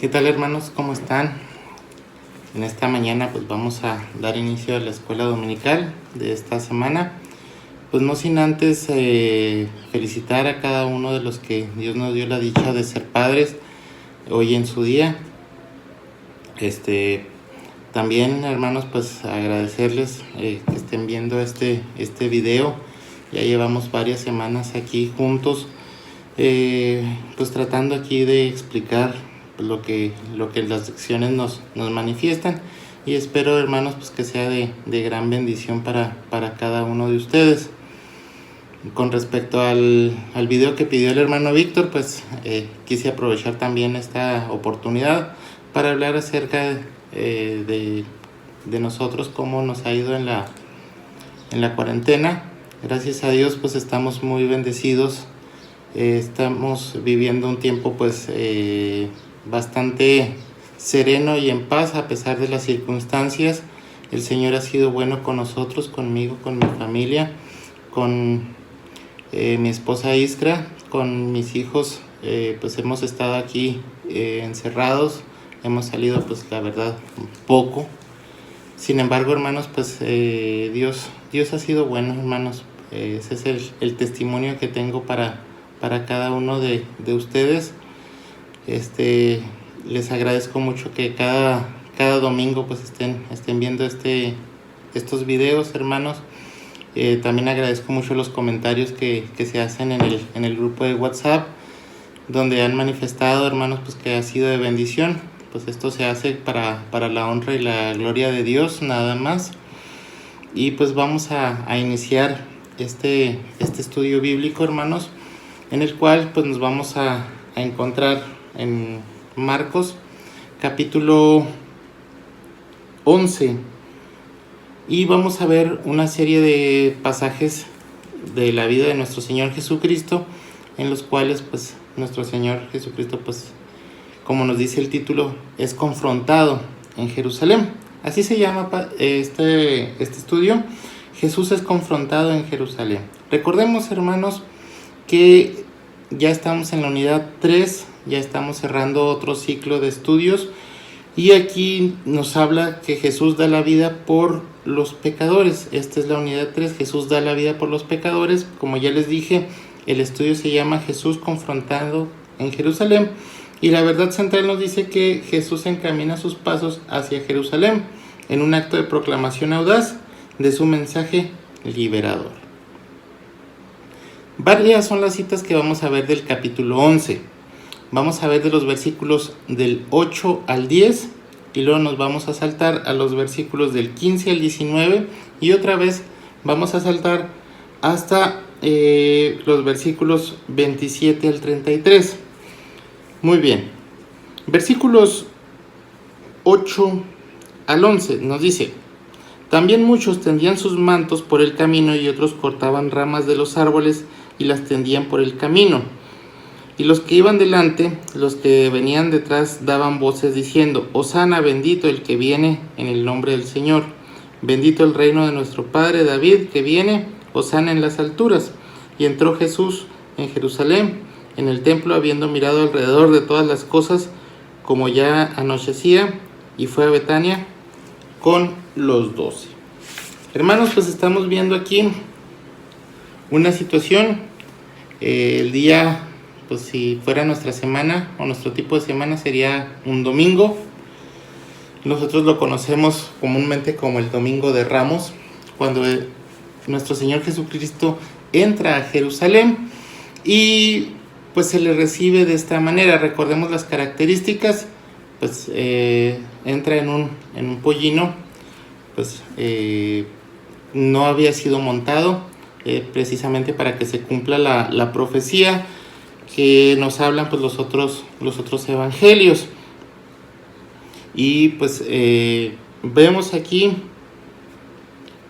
¿Qué tal, hermanos? ¿Cómo están? En esta mañana pues vamos a dar inicio a la escuela dominical de esta semana. Pues no sin antes felicitar a cada uno de los que Dios nos dio la dicha de ser padres hoy en su día. También, hermanos, pues agradecerles que estén viendo este video. Ya llevamos varias semanas aquí juntos, pues tratando aquí de explicar lo que las lecciones nos manifiestan, y espero, hermanos, pues que sea de gran bendición para cada uno de ustedes. Con respecto al video que pidió el hermano Víctor, pues quise aprovechar también esta oportunidad para hablar acerca de nosotros, cómo nos ha ido en la cuarentena. Gracias a Dios pues estamos muy bendecidos. Estamos viviendo un tiempo pues bastante sereno y en paz a pesar de las circunstancias. El Señor ha sido bueno con nosotros, conmigo, con mi familia, con mi esposa Iskra, con mis hijos. Pues hemos estado aquí encerrados, hemos salido pues la verdad poco. Sin embargo, hermanos, pues Dios ha sido bueno, hermanos. Ese es el testimonio que tengo para cada uno de ustedes. Les agradezco mucho que cada domingo pues estén viendo estos videos, hermanos. También agradezco mucho los comentarios que se hacen en el grupo de WhatsApp, donde han manifestado, hermanos, pues que ha sido de bendición. Pues esto se hace para la honra y la gloria de Dios, nada más. Y pues vamos a iniciar este estudio bíblico, hermanos, en el cual pues nos vamos a encontrar en Marcos capítulo 11, y vamos a ver una serie de pasajes de la vida de nuestro Señor Jesucristo, en los cuales pues nuestro Señor Jesucristo, pues como nos dice el título, es confrontado en Jerusalén. Así se llama este estudio: Jesús es confrontado en Jerusalén. Recordemos, hermanos, que ya estamos en la unidad 3, ya estamos cerrando otro ciclo de estudios, y aquí nos habla que Jesús da la vida por los pecadores. Esta es la unidad 3, Jesús da la vida por los pecadores. Como ya les dije, el estudio se llama Jesús confrontado en Jerusalén, y la verdad central nos dice que Jesús encamina sus pasos hacia Jerusalén en un acto de proclamación audaz de su mensaje liberador. Varias son las citas que vamos a ver del capítulo 11. Vamos a ver de los versículos del 8 al 10, y luego nos vamos a saltar a los versículos del 15 al 19, y otra vez vamos a saltar hasta los versículos 27 al 33. Muy bien. Versículos 8 al 11 nos dice: también muchos tendían sus mantos por el camino, y otros cortaban ramas de los árboles y las tendían por el camino. Y los que iban delante, los que venían detrás, daban voces diciendo: Hosana, bendito el que viene en el nombre del Señor. Bendito el reino de nuestro padre David que viene, Hosana en las alturas. Y entró Jesús en Jerusalén, en el templo, habiendo mirado alrededor de todas las cosas, como ya anochecía, y fue a Betania con los 12. Hermanos, pues estamos viendo aquí una situación. El día, pues si fuera nuestra semana o nuestro tipo de semana, sería un domingo. Nosotros lo conocemos comúnmente como el Domingo de Ramos, cuando nuestro Señor Jesucristo entra a Jerusalén y pues se le recibe de esta manera. Recordemos las características. Pues entra en un pollino, pues no había sido montado, precisamente para que se cumpla la profecía que nos hablan pues los otros evangelios. Y pues vemos aquí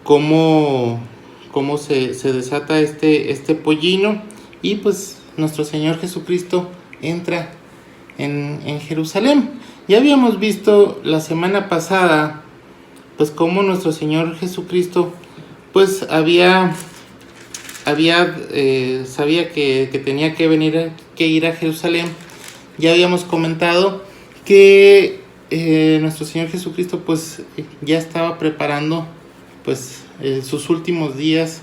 cómo se desata este pollino, y pues nuestro Señor Jesucristo entra en Jerusalén. Ya habíamos visto la semana pasada pues cómo nuestro Señor Jesucristo pues sabía que tenía que ir a Jerusalén. Ya habíamos comentado que nuestro Señor Jesucristo pues ya estaba preparando pues sus últimos días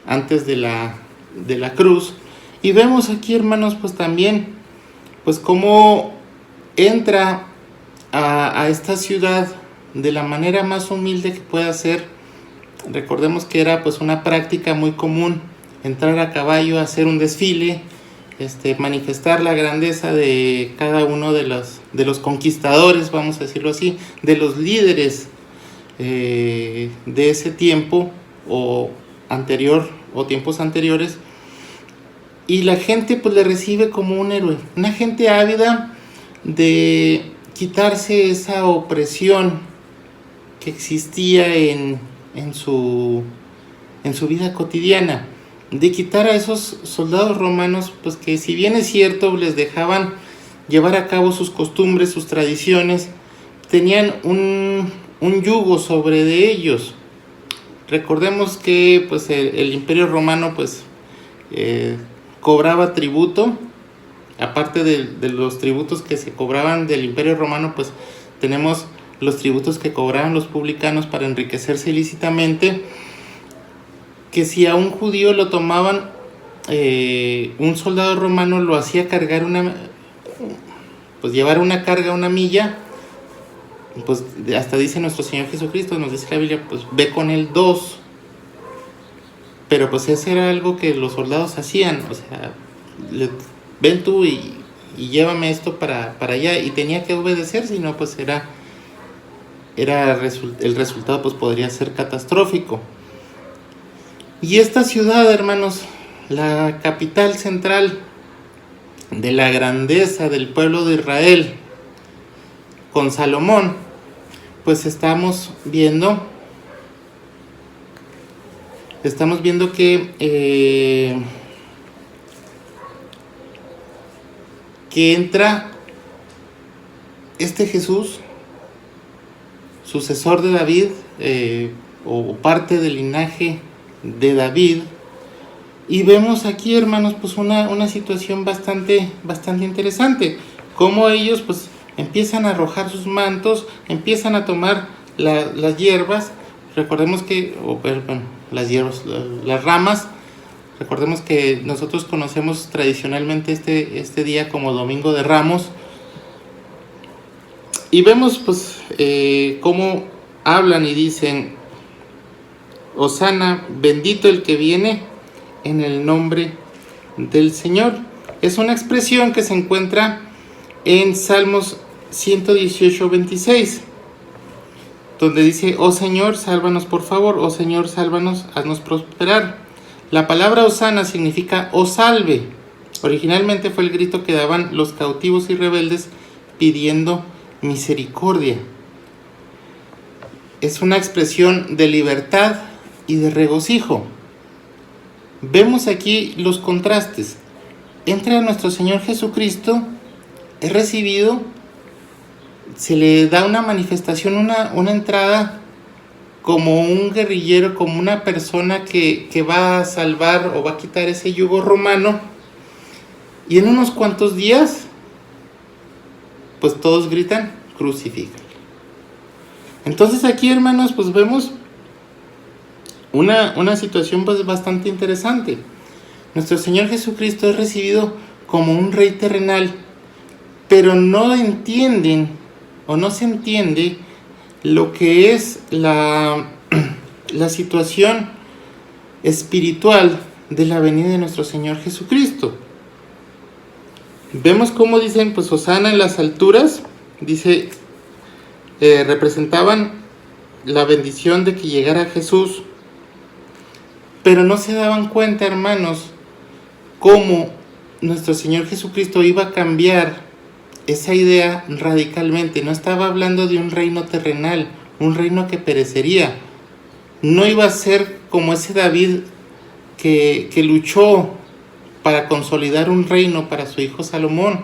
antes de la cruz. Y vemos aquí, hermanos, pues también pues cómo entra a esta ciudad de la manera más humilde que pueda ser. Recordemos que era pues una práctica muy común entrar a caballo, hacer un desfile, manifestar la grandeza de cada uno de los conquistadores, vamos a decirlo así, de los líderes de ese tiempo o anterior o tiempos anteriores, y la gente pues le recibe como un héroe, una gente ávida de quitarse esa opresión que existía en su vida cotidiana, de quitar a esos soldados romanos, pues que si bien es cierto les dejaban llevar a cabo sus costumbres, sus tradiciones, tenían un yugo sobre de ellos. Recordemos que pues el Imperio Romano pues cobraba tributo. Aparte de los tributos que se cobraban del Imperio Romano, pues tenemos los tributos que cobraban los publicanos para enriquecerse ilícitamente, que si a un judío lo tomaban, un soldado romano lo hacía cargar llevar una carga, una milla, pues hasta dice nuestro Señor Jesucristo, nos dice la Biblia, pues ve con él 2. Pero pues eso era algo que los soldados hacían, o sea, ven tú y llévame esto para allá, y tenía que obedecer, si no pues el resultado pues podría ser catastrófico. Y esta ciudad, hermanos, la capital central de la grandeza del pueblo de Israel, con Salomón, pues estamos viendo que entra este Jesús, sucesor de David, o parte del linaje de David, y vemos aquí, hermanos, pues una situación bastante interesante, cómo ellos pues empiezan a arrojar sus mantos, empiezan a tomar las hierbas. Recordemos que las ramas. Recordemos que nosotros conocemos tradicionalmente este día como Domingo de Ramos, y vemos pues cómo hablan y dicen: Hosana, bendito el que viene en el nombre del Señor. Es una expresión que se encuentra en Salmos 118, 26, donde dice: oh Señor, sálvanos por favor, oh Señor, sálvanos, haznos prosperar. La palabra Hosana significa oh salve. Originalmente fue el grito que daban los cautivos y rebeldes pidiendo misericordia. Es una expresión de libertad y de regocijo. Vemos aquí los contrastes. Entra nuestro Señor Jesucristo, es recibido, se le da una manifestación, una entrada como un guerrillero, como una persona que va a salvar o va a quitar ese yugo romano, y en unos cuantos días pues todos gritan: crucifícalo. Entonces aquí, hermanos, pues vemos una situación pues bastante interesante. Nuestro Señor Jesucristo es recibido como un rey terrenal, pero no entienden o no se entiende lo que es la situación espiritual de la venida de nuestro Señor Jesucristo. Vemos cómo dicen, pues Hosana en las alturas, dice, representaban la bendición de que llegara Jesús, pero no se daban cuenta, hermanos, cómo nuestro Señor Jesucristo iba a cambiar esa idea radicalmente. No estaba hablando de un reino terrenal, un reino que perecería. No iba a ser como ese David que luchó para consolidar un reino para su hijo Salomón,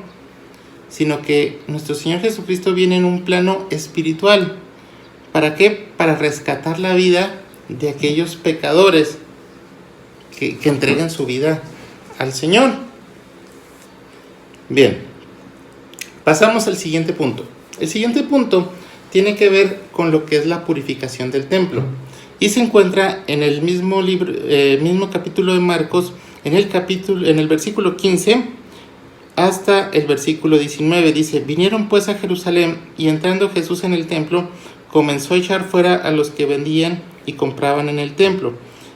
sino que nuestro Señor Jesucristo viene en un plano espiritual. ¿Para qué? Para rescatar la vida de aquellos pecadores que entregan su vida al Señor. Bien, Pasamos al siguiente punto. El siguiente punto tiene que ver con lo que es la purificación del templo. Y se encuentra en el mismo libro, mismo capítulo de Marcos, en el versículo 15 hasta el versículo 19. Dice: vinieron pues a Jerusalén, y entrando Jesús en el templo, comenzó a echar fuera a los que vendían y compraban en el templo,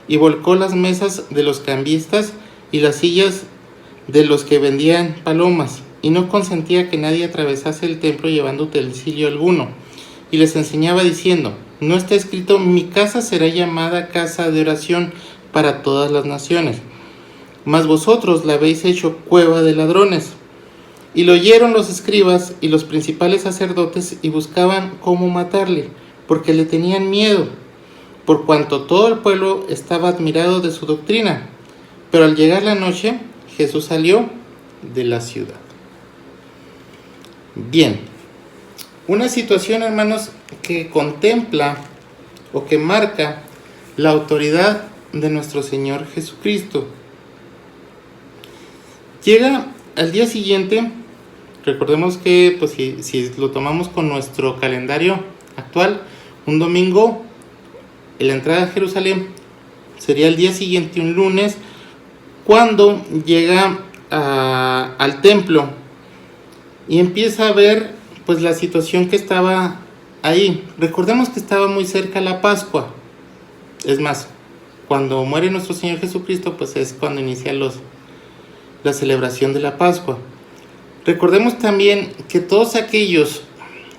y volcó las mesas de los cambistas y las sillas de los que vendían palomas, y no consentía que nadie atravesase el templo llevando utensilio alguno. Y les enseñaba diciendo: ¿no está escrito, mi casa será llamada casa de oración para todas las naciones? Mas vosotros la habéis hecho cueva de ladrones. Y lo oyeron los escribas y los principales sacerdotes, y buscaban cómo matarle, porque le tenían miedo, por cuanto todo el pueblo estaba admirado de su doctrina. Pero al llegar la noche, Jesús salió de la ciudad. Bien, una situación, hermanos, que contempla o que marca la autoridad de nuestro Señor Jesucristo. Llega al día siguiente. Recordemos que pues, si lo tomamos con nuestro calendario actual, un domingo, en la entrada a Jerusalén, sería el día siguiente, un lunes, cuando llega al templo y empieza a ver pues la situación que estaba ahí. Recordemos que estaba muy cerca la Pascua. Es más, cuando muere nuestro Señor Jesucristo, pues es cuando inicia la celebración de la Pascua. Recordemos también que todos aquellos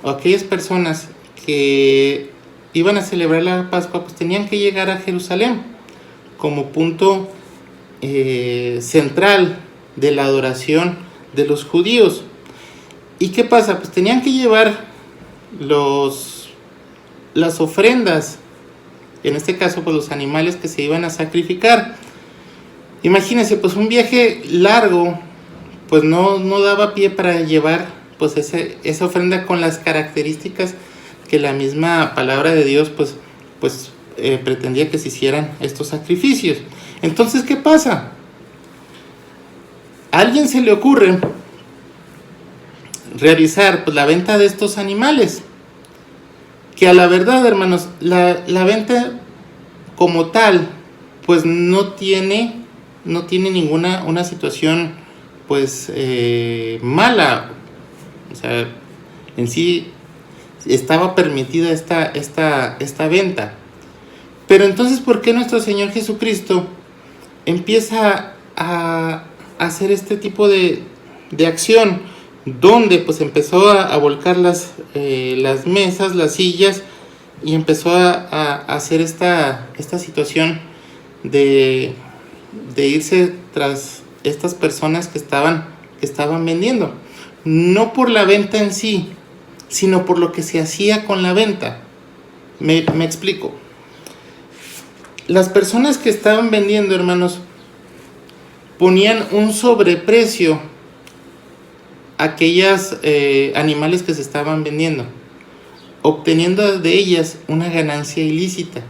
o aquellas personas que iban a celebrar la Pascua, pues tenían que llegar a Jerusalén como punto central de la adoración de los judíos. ¿Y qué pasa? Pues tenían que llevar las ofrendas, en este caso pues los animales que se iban a sacrificar. Imagínense, pues un viaje largo, pues no daba pie para llevar pues esa ofrenda con las características que la misma palabra de Dios pues pretendía que se hicieran estos sacrificios. Entonces, ¿qué pasa? A alguien se le ocurre realizar pues la venta de estos animales, que a la verdad, hermanos, la venta como tal pues no tiene ninguna una situación pues mala. O sea, en sí estaba permitida esta venta. Pero entonces, ¿por qué nuestro Señor Jesucristo empieza a hacer este tipo de acción? Donde pues empezó a volcar las mesas, las sillas, y empezó a hacer esta situación de irse tras estas personas que estaban vendiendo, no por la venta en sí, sino por lo que se hacía con la venta. Me explico. Las personas que estaban vendiendo, hermanos, ponían un sobreprecio a aquellas animales que se estaban vendiendo, obteniendo de ellas una ganancia ilícita.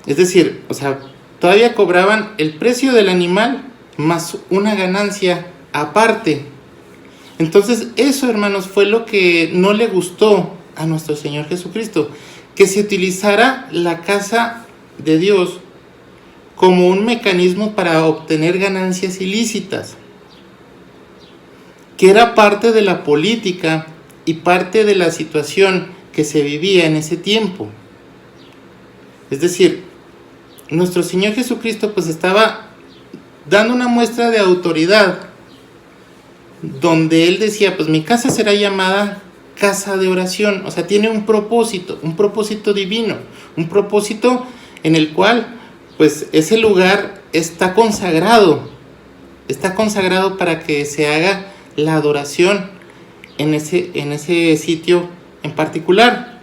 Es decir, o sea, todavía cobraban el precio del animal más una ganancia aparte. Entonces, eso, hermanos, fue lo que no le gustó a nuestro Señor Jesucristo, que se utilizara la casa de Dios como un mecanismo para obtener ganancias ilícitas, que era parte de la política y parte de la situación que se vivía en ese tiempo. Es decir, nuestro Señor Jesucristo pues estaba dando una muestra de autoridad, donde Él decía, pues mi casa será llamada casa de oración. O sea, tiene un propósito divino, un propósito en el cual pues ese lugar está consagrado para que se haga la adoración en ese sitio en particular.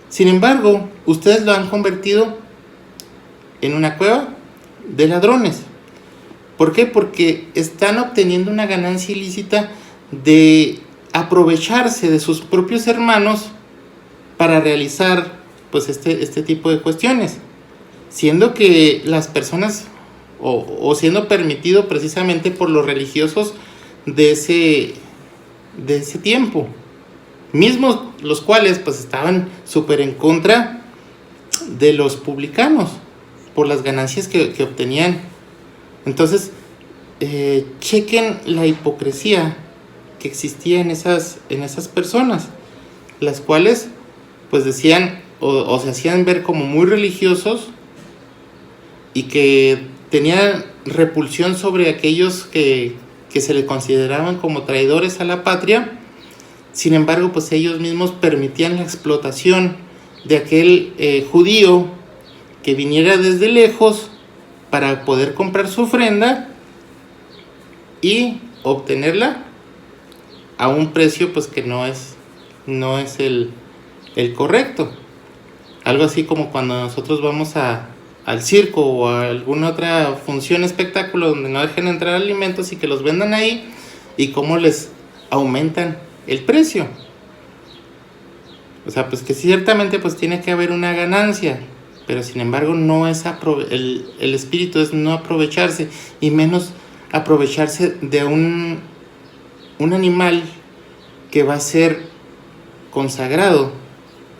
Sin embargo, ustedes lo han convertido en una cueva de ladrones. ¿Por qué? Porque están obteniendo una ganancia ilícita de aprovecharse de sus propios hermanos para realizar pues este tipo de cuestiones, siendo que las personas o siendo permitido precisamente por los religiosos de ese tiempo, mismos los cuales pues estaban súper en contra de los publicanos por las ganancias que obtenían. Entonces, chequen la hipocresía que existía en esas personas, las cuales pues decían o se hacían ver como muy religiosos y que tenían repulsión sobre aquellos que se le consideraban como traidores a la patria. Sin embargo, pues ellos mismos permitían la explotación de aquel judío que viniera desde lejos para poder comprar su ofrenda y obtenerla a un precio pues que no es el correcto. Algo así como cuando nosotros vamos al circo o a alguna otra función, espectáculo, donde no dejen entrar alimentos y que los vendan ahí, y cómo les aumentan el precio. O sea, pues que ciertamente pues tiene que haber una ganancia, pero sin embargo no es el espíritu es no aprovecharse, y menos aprovecharse de un animal que va a ser consagrado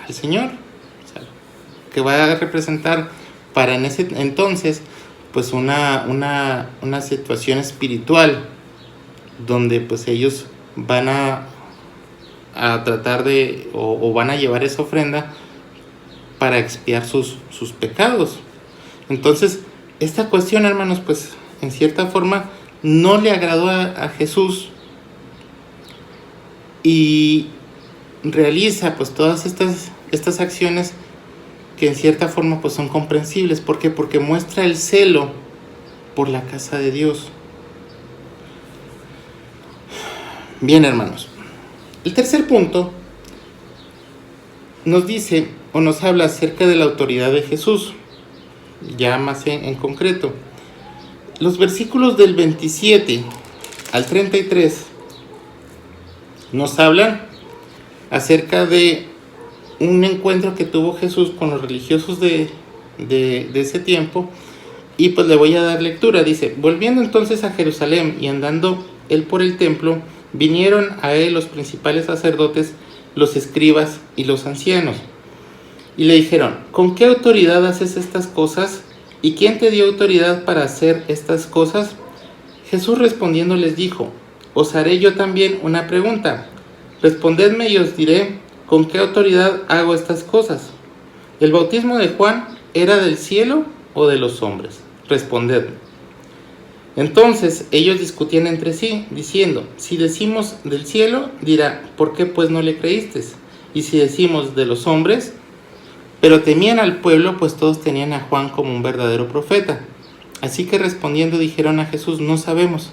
al Señor, o sea, que va a representar para en ese entonces pues una situación espiritual donde pues ellos van a tratar de o van a llevar esa ofrenda para expiar sus pecados. Entonces esta cuestión, hermanos, pues en cierta forma no le agradó a Jesús, y realiza pues todas estas acciones que en cierta forma pues son comprensibles. ¿Por qué? Porque muestra el celo por la casa de Dios. Bien, hermanos, el tercer punto nos dice o nos habla acerca de la autoridad de Jesús, ya más en concreto. Los versículos del 27 al 33 nos hablan acerca de un encuentro que tuvo Jesús con los religiosos de ese tiempo, y pues le voy a dar lectura. Dice: volviendo entonces a Jerusalén y andando él por el templo, vinieron a él los principales sacerdotes, los escribas y los ancianos, y le dijeron: ¿con qué autoridad haces estas cosas? ¿Y quién te dio autoridad para hacer estas cosas? Jesús respondiendo les dijo: os haré yo también una pregunta. Respondedme y os diré con qué autoridad hago estas cosas. ¿El bautismo de Juan era del cielo o de los hombres? Respondedme. Entonces ellos discutían entre sí, diciendo: si decimos del cielo, dirá: ¿por qué pues no le creísteis? Y si decimos de los hombres. Pero temían al pueblo, pues todos tenían a Juan como un verdadero profeta. Así que respondiendo dijeron a Jesús: no sabemos.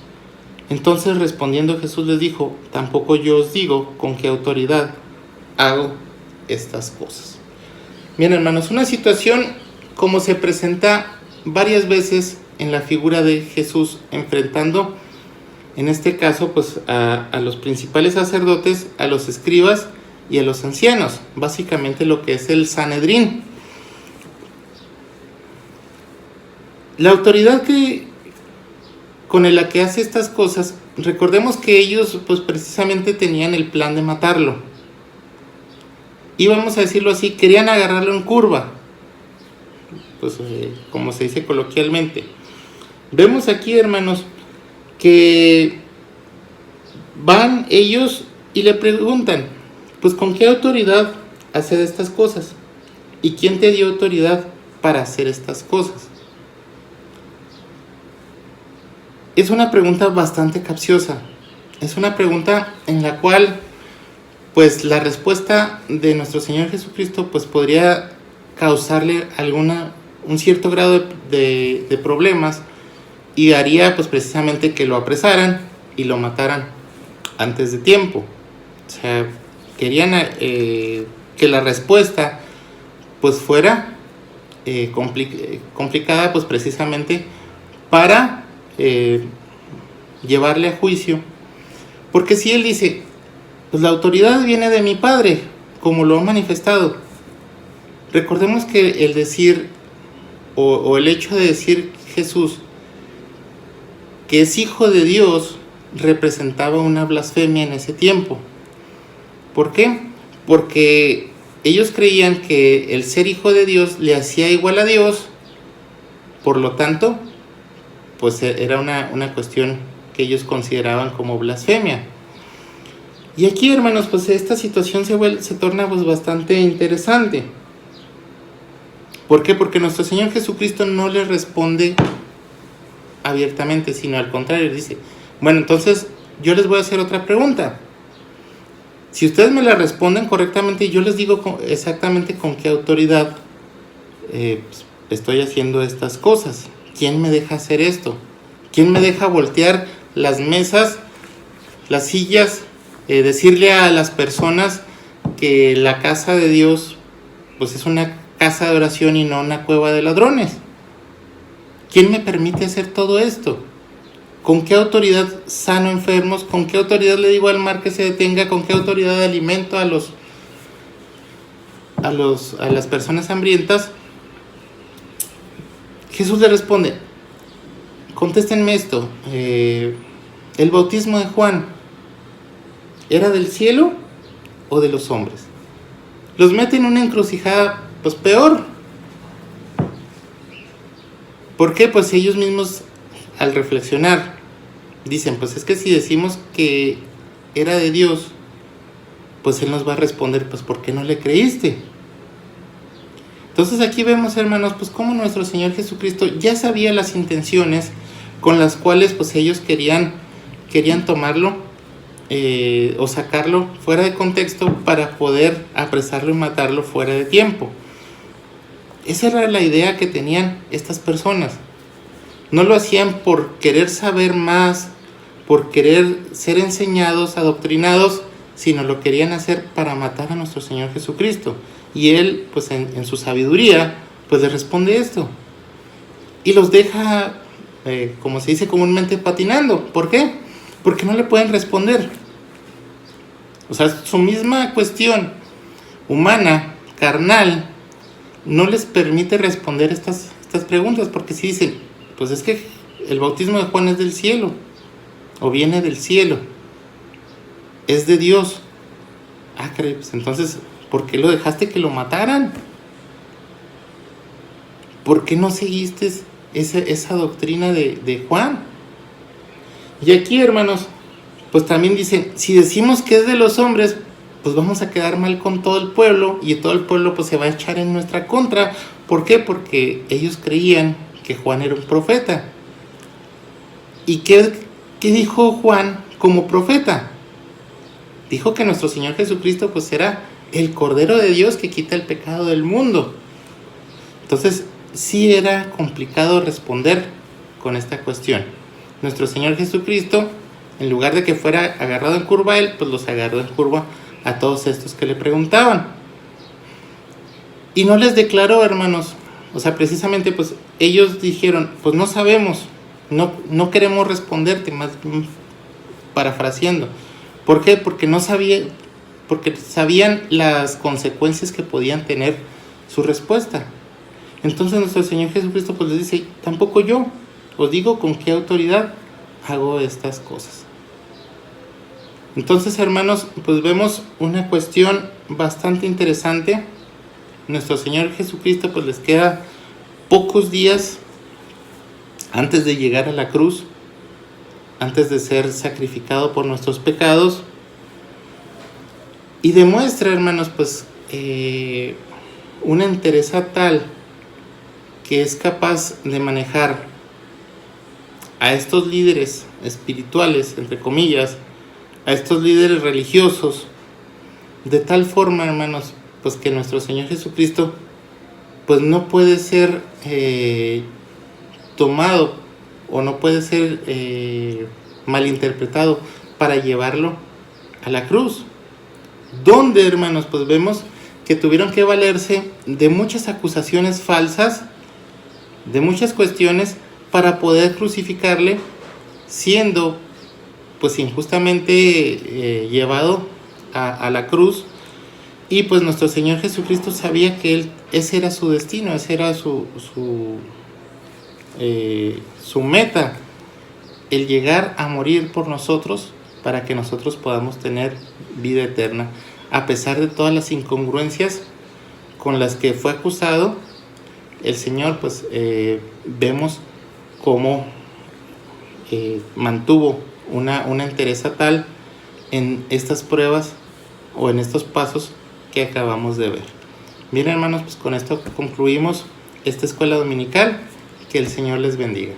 Entonces respondiendo Jesús les dijo: tampoco yo os digo con qué autoridad hago estas cosas. Bien, hermanos, una situación como se presenta varias veces en la figura de Jesús, enfrentando en este caso pues a los principales sacerdotes, a los escribas y a los ancianos, básicamente lo que es el Sanedrín. La autoridad con la que hace estas cosas, recordemos que ellos pues precisamente tenían el plan de matarlo, y vamos a decirlo así, querían agarrarlo en curva, pues como se dice coloquialmente. Vemos aquí, hermanos, que van ellos y le preguntan: pues ¿con qué autoridad hacer estas cosas? ¿Y quién te dio autoridad para hacer estas cosas? Es una pregunta bastante capciosa. Es una pregunta en la cual pues la respuesta de nuestro Señor Jesucristo pues podría causarle un cierto grado de problemas, y haría pues precisamente que lo apresaran y lo mataran antes de tiempo. O sea, querían que la respuesta pues fuera complicada pues precisamente para llevarle a juicio, porque si él dice: pues la autoridad viene de mi Padre, como lo ha manifestado. Recordemos que el decir o el hecho de decir Jesús que es hijo de Dios, representaba una blasfemia en ese tiempo. ¿Por qué? Porque ellos creían que el ser hijo de Dios le hacía igual a Dios, por lo tanto, pues era una cuestión que ellos consideraban como blasfemia. Y aquí, hermanos, pues esta situación se torna pues bastante interesante. ¿Por qué? Porque nuestro Señor Jesucristo no les responde abiertamente, sino al contrario, dice, bueno, entonces yo les voy a hacer otra pregunta. Si ustedes me la responden correctamente, yo les digo exactamente con qué autoridad pues, estoy haciendo estas cosas. ¿Quién me deja hacer esto? ¿Quién me deja voltear las mesas, las sillas, decirle a las personas que la casa de Dios pues es una casa de oración y no una cueva de ladrones? ¿Quién me permite hacer todo esto? ¿Con qué autoridad sano enfermos? ¿Con qué autoridad le digo al mar que se detenga? ¿Con qué autoridad alimento a las personas hambrientas? Jesús le responde, contéstenme esto, ¿el bautismo de Juan era del cielo o de los hombres? Los mete en una encrucijada pues peor. ¿Por qué? Pues ellos mismos al reflexionar dicen, pues es que si decimos que era de Dios, pues Él nos va a responder, pues ¿por qué no le creíste? Entonces aquí vemos, hermanos, pues cómo nuestro Señor Jesucristo ya sabía las intenciones con las cuales pues ellos querían tomarlo o sacarlo fuera de contexto para poder apresarlo y matarlo fuera de tiempo. Esa era la idea que tenían estas personas. No lo hacían por querer saber más, por querer ser enseñados, adoctrinados, sino lo querían hacer para matar a nuestro Señor Jesucristo. Y Él, pues en su sabiduría, pues les responde esto. Y los deja, como se dice comúnmente, patinando. ¿Por qué? Porque no le pueden responder. O sea, su misma cuestión humana, carnal, no les permite responder estas preguntas, porque si dicen, pues es que el bautismo de Juan es del cielo, o viene del cielo, es de Dios. Ah, pues entonces, ¿por qué lo dejaste que lo mataran? ¿Por qué no seguiste esa doctrina de Juan? Y aquí, hermanos, pues también dicen, si decimos que es de los hombres, pues vamos a quedar mal con todo el pueblo, y todo el pueblo pues se va a echar en nuestra contra. ¿Por qué? Porque ellos creían que Juan era un profeta. ¿Y qué dijo Juan como profeta? Dijo que nuestro Señor Jesucristo pues era el Cordero de Dios que quita el pecado del mundo. Entonces sí era complicado responder con esta cuestión. Nuestro Señor Jesucristo, en lugar de que fuera agarrado en curva a Él, pues los agarró en curva a todos estos que le preguntaban. Y no les declaró, hermanos. O sea, precisamente pues ellos dijeron, pues no sabemos, no queremos responderte, más parafraseando. ¿Por qué? Porque sabían las consecuencias que podían tener su respuesta. Entonces nuestro Señor Jesucristo pues les dice, tampoco yo os digo con qué autoridad hago estas cosas. Entonces, hermanos, pues vemos una cuestión bastante interesante. Nuestro Señor Jesucristo pues les queda pocos días antes de llegar a la cruz, antes de ser sacrificado por nuestros pecados, y demuestra, hermanos, pues una entereza tal que es capaz de manejar a estos líderes espirituales, entre comillas, a estos líderes religiosos, de tal forma, hermanos, pues que nuestro Señor Jesucristo pues no puede ser tomado o no puede ser malinterpretado para llevarlo a la cruz, donde, hermanos, pues vemos que tuvieron que valerse de muchas acusaciones falsas, de muchas cuestiones para poder crucificarle, siendo pues injustamente llevado a la cruz. Y pues nuestro Señor Jesucristo sabía que ese era su destino, ese era su meta, el llegar a morir por nosotros para que nosotros podamos tener vida eterna. A pesar de todas las incongruencias con las que fue acusado, el Señor, pues vemos cómo mantuvo una entereza tal en estas pruebas o en estos pasos que acabamos de ver. Bien, hermanos, pues con esto concluimos esta escuela dominical. Que el Señor les bendiga.